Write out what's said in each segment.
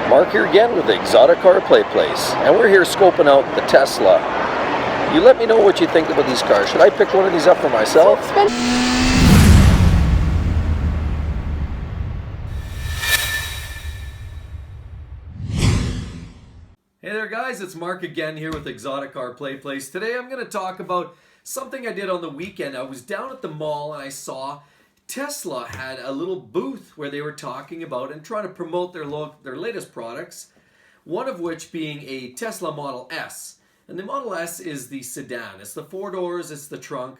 Mark here again with the Exotic Car Play Place, and we're here scoping out the Tesla. You let me know what you think about these cars. Should I pick one of these up for myself? Hey there guys, it's Mark again here with Exotic Car Play Place. Today I'm going to talk about something I did on the weekend. I was down at the mall and I saw Tesla had a little booth where they were talking about and trying to promote their latest products, one of which being a Tesla Model S. And the Model S is the sedan. It's the 4 doors, it's the trunk.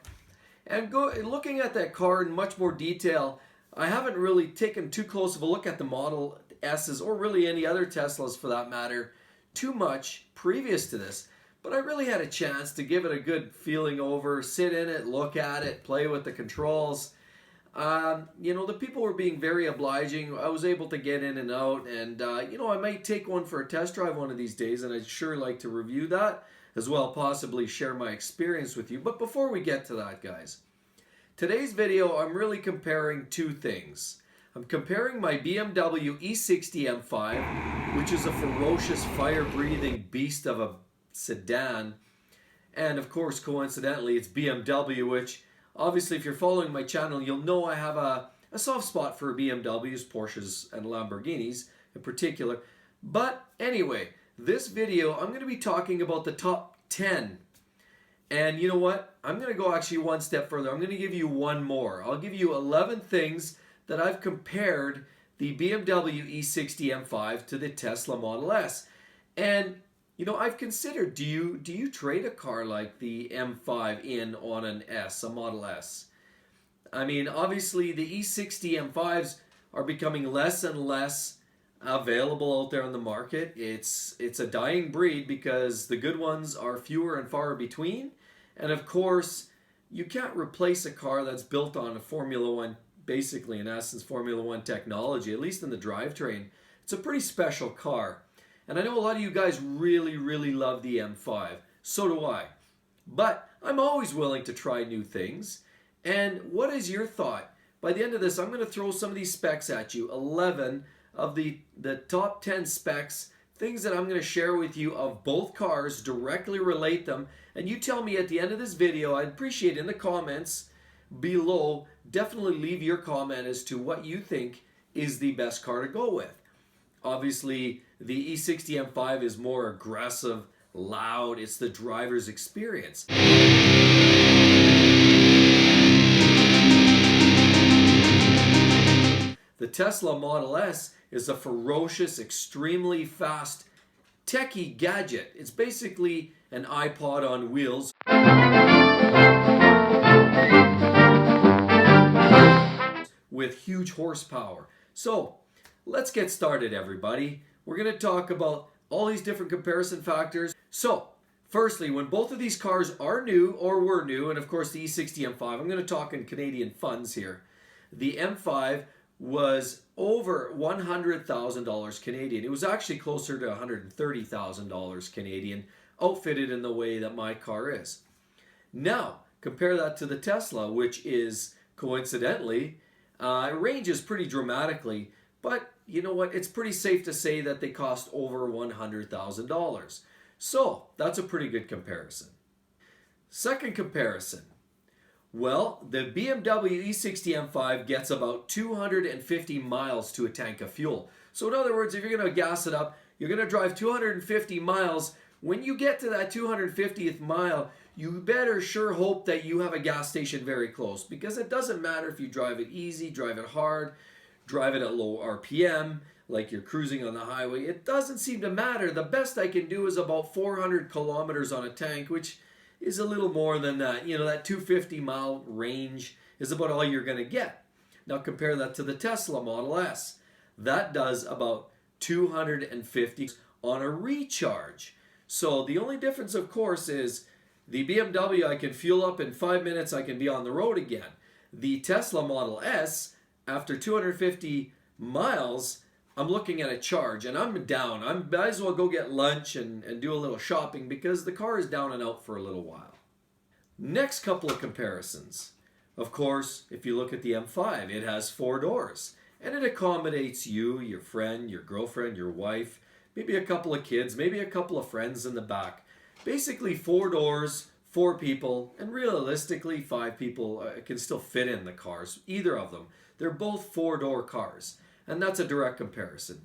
And looking at that car in much more detail, I haven't really taken too close of a look at the Model S's or really any other Teslas for that matter too much previous to this. But I really had a chance to give it a good feeling over, sit in it, look at it, play with the controls. The people were being very obliging. I was able to get in and out, and I might take one for a test drive one of these days, and I'd sure like to review that as well, possibly share my experience with you. But before we get to that, guys, today's video I'm really comparing two things. I'm comparing my BMW E60 M5, which is a ferocious fire-breathing beast of a sedan, and of course coincidentally it's BMW, which obviously, if you're following my channel, you'll know I have a soft spot for BMWs, Porsches, and Lamborghinis in particular. But anyway, this video, I'm going to be talking about the top 10. And you know what? I'm going to go actually one step further. I'm going to give you one more. I'll give you 11 things that I've compared the BMW E60 M5 to the Tesla Model S. And I've considered, do you trade a car like the M5 in on an S, a Model S? I mean, obviously the E60 M5s are becoming less and less available out there on the market. It's a dying breed because the good ones are fewer and far between. And of course, you can't replace a car that's built on a Formula One, basically in essence Formula One technology, at least in the drivetrain. It's a pretty special car. And I know a lot of you guys really, really love the M5. So do I. But I'm always willing to try new things. And what is your thought? By the end of this, I'm going to throw some of these specs at you. 11 of the top 10 specs, things that I'm going to share with you of both cars, directly relate them. And you tell me at the end of this video, I'd appreciate in the comments below, definitely leave your comment as to what you think is the best car to go with. Obviously, the E60 M5 is more aggressive, loud. It's the driver's experience. The Tesla Model S is a ferocious, extremely fast, techie gadget. It's basically an iPod on wheels with huge horsepower. So, let's get started, everybody. We're going to talk about all these different comparison factors. So, firstly, when both of these cars are new or were new, and of course the E60 M5, I'm going to talk in Canadian funds here. The M5 was over $100,000 Canadian. It was actually closer to $130,000 Canadian, outfitted in the way that my car is. Now, compare that to the Tesla, which is coincidentally, ranges pretty dramatically. But you know what? It's pretty safe to say that they cost over $100,000. So that's a pretty good comparison. Second comparison. Well, the BMW E60 M5 gets about 250 miles to a tank of fuel. So in other words, if you're going to gas it up, you're going to drive 250 miles. When you get to that 250th mile, you better sure hope that you have a gas station very close. Because it doesn't matter if you drive it easy, drive it hard, drive it at low RPM, like you're cruising on the highway. It doesn't seem to matter. The best I can do is about 400 kilometers on a tank, which is a little more than that. That 250 mile range is about all you're going to get. Now compare that to the Tesla Model S. That does about 250 on a recharge. So the only difference, of course, is the BMW I can fuel up in 5 minutes, I can be on the road again. The Tesla Model S, after 250 miles, I'm looking at a charge and I'm down. I might as well go get lunch and do a little shopping because the car is down and out for a little while. Next couple of comparisons. Of course, if you look at the M5, it has 4 doors. and it accommodates you, your friend, your girlfriend, your wife, maybe a couple of kids, maybe a couple of friends in the back. Basically 4 doors, 4 people, and realistically 5 people can still fit in the cars, either of them. They're both 4-door cars, and that's a direct comparison.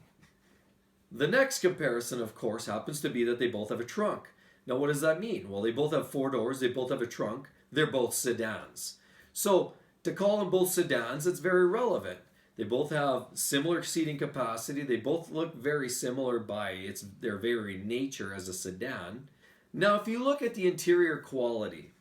The next comparison, of course, happens to be that they both have a trunk. Now, what does that mean? Well, they both have 4 doors, they both have a trunk, they're both sedans. So, to call them both sedans, it's very relevant. They both have similar seating capacity, they both look very similar by their very nature as a sedan. Now, if you look at the interior quality,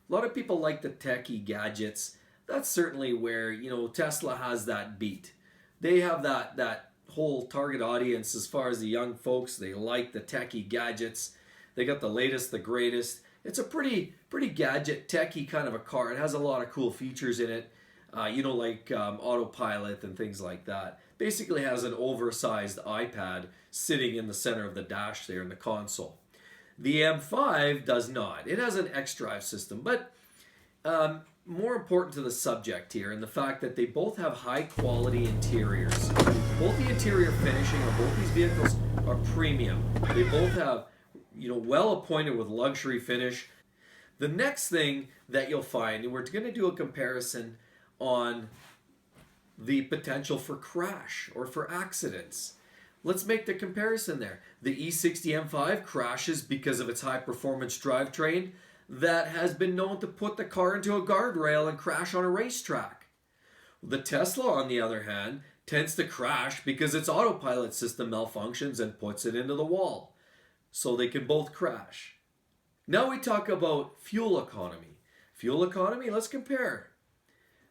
a lot of people like the techie gadgets. That's certainly where, Tesla has that beat. They have that whole target audience as far as the young folks. They like the techie gadgets. They got the latest, the greatest. It's a pretty gadget, techie kind of a car. It has a lot of cool features in it, like autopilot and things like that. Basically has an oversized iPad sitting in the center of the dash there in the console. The M5 does not. It has an X-Drive system, but more important to the subject here and the fact that they both have high quality interiors. Both the interior finishing of both these vehicles are premium. They both have, well appointed with luxury finish. The next thing that you'll find, and we're going to do a comparison on the potential for crash or for accidents. Let's make the comparison there. The E60 M5 crashes because of its high-performance drivetrain that has been known to put the car into a guardrail and crash on a racetrack. The Tesla, on the other hand, tends to crash because its autopilot system malfunctions and puts it into the wall. So they can both crash. Now we talk about fuel economy. Fuel economy, let's compare.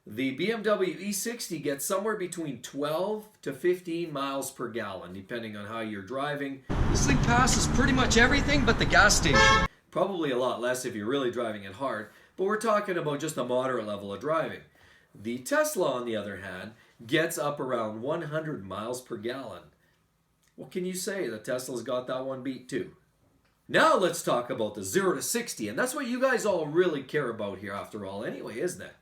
The BMW E60 gets somewhere between 12 to 15 miles per gallon, depending on how you're driving. This thing passes pretty much everything but the gas station. Probably a lot less if you're really driving it hard, but we're talking about just a moderate level of driving. The Tesla, on the other hand, gets up around 100 miles per gallon. What can you say? The Tesla's got that one beat too. Now let's talk about the 0 to 60, and that's what you guys all really care about here after all anyway, isn't it?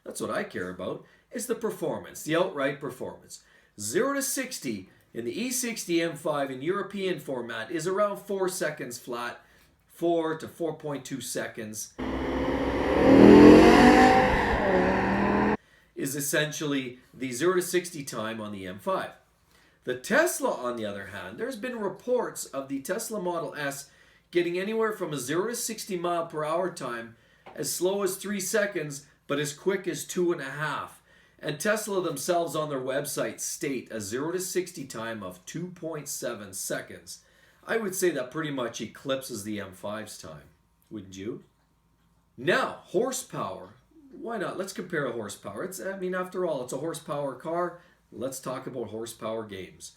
That's what I care about, is the performance, the outright performance. 0 to 60 in the E60 M5 in European format is around 4 seconds flat, 4 to 4.2 seconds is essentially the 0 to 60 time on the M5. The Tesla, on the other hand, there's been reports of the Tesla Model S getting anywhere from a 0 to 60 mile per hour time as slow as 3 seconds, but as quick as 2.5. And Tesla themselves on their website state a 0 to 60 time of 2.7 seconds. I would say that pretty much eclipses the M5's time, wouldn't you? Now, horsepower. Why not? Let's compare a horsepower. After all, it's a horsepower car. Let's talk about horsepower games.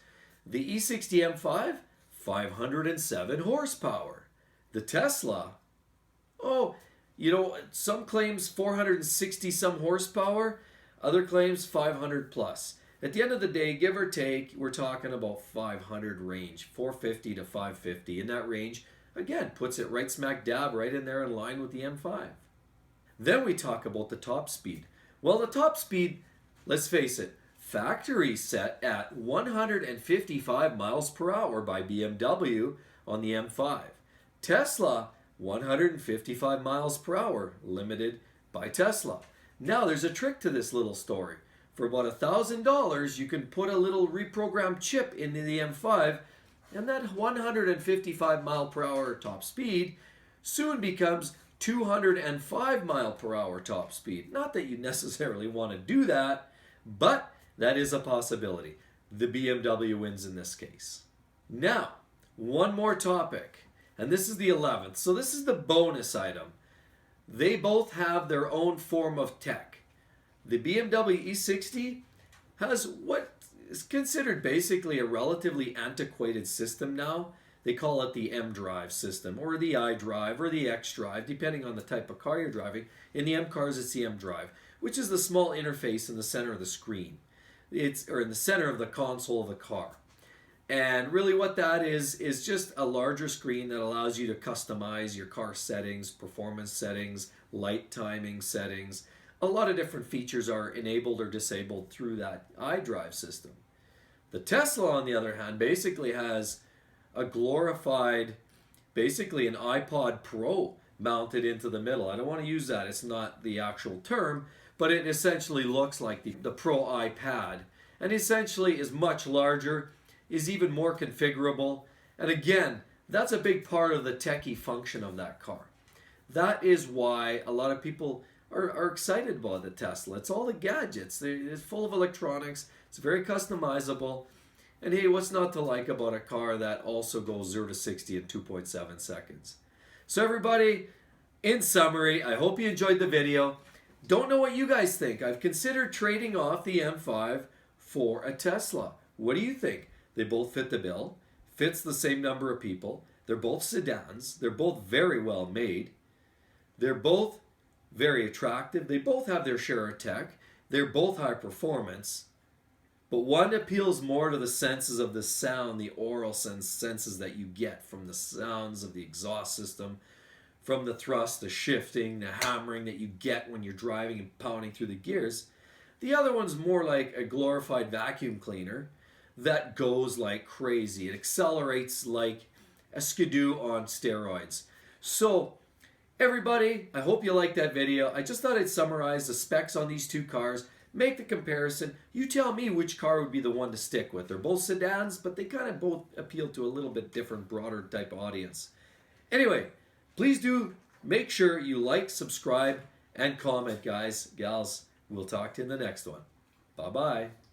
The E60 M5, 507 horsepower. The Tesla, some claims 460 some horsepower, other claims 500 plus. At the end of the day, give or take, we're talking about 500 range, 450 to 550. In that range, again, puts it right smack dab right in there in line with the M5. Then we talk about the top speed. Well, the top speed, let's face it, factory set at 155 miles per hour by BMW on the M5. Tesla, 155 miles per hour, limited by Tesla. Now, there's a trick to this little story. For about $1,000, you can put a little reprogrammed chip into the M5, and that 155 mile per hour top speed soon becomes 205 mile per hour top speed. Not that you necessarily want to do that, but that is a possibility. The BMW wins in this case. Now, one more topic, and this is the 11th. So this is the bonus item. They both have their own form of tech. The BMW E60 has what is considered basically a relatively antiquated system now. They call it the M-Drive system, or the iDrive, or the X-Drive, depending on the type of car you're driving. In the M cars, it's the M-Drive, which is the small interface in the center of the screen. Or in the center of the console of the car. And really what that is just a larger screen that allows you to customize your car settings, performance settings, light timing settings, a lot of different features are enabled or disabled through that iDrive system. The Tesla, on the other hand, basically has a glorified, basically an iPod Pro mounted into the middle. I don't want to use that, it's not the actual term, but it essentially looks like the Pro iPad, and essentially is much larger, is even more configurable, and again, that's a big part of the techie function of that car. That is why a lot of people are excited about the Tesla. It's all the gadgets. It's full of electronics. It's very customizable. And hey, what's not to like about a car that also goes 0 to 60 in 2.7 seconds? So everybody, in summary, I hope you enjoyed the video. Don't know what you guys think. I've considered trading off the M5 for a Tesla. What do you think? They both fit the bill. Fits the same number of people. They're both sedans. They're both very well made. They're both very attractive. They both have their share of tech. They're both high performance. But one appeals more to the senses of the sound, the aural senses that you get from the sounds of the exhaust system, from the thrust, the shifting, the hammering that you get when you're driving and pounding through the gears. The other one's more like a glorified vacuum cleaner that goes like crazy. It accelerates like a skidoo on steroids. So, everybody, I hope you liked that video. I just thought I'd summarize the specs on these two cars, make the comparison. You tell me which car would be the one to stick with. They're both sedans, but they kind of both appeal to a little bit different, broader type audience. Anyway, please do make sure you like, subscribe, and comment, guys, gals. We'll talk to you in the next one. Bye-bye.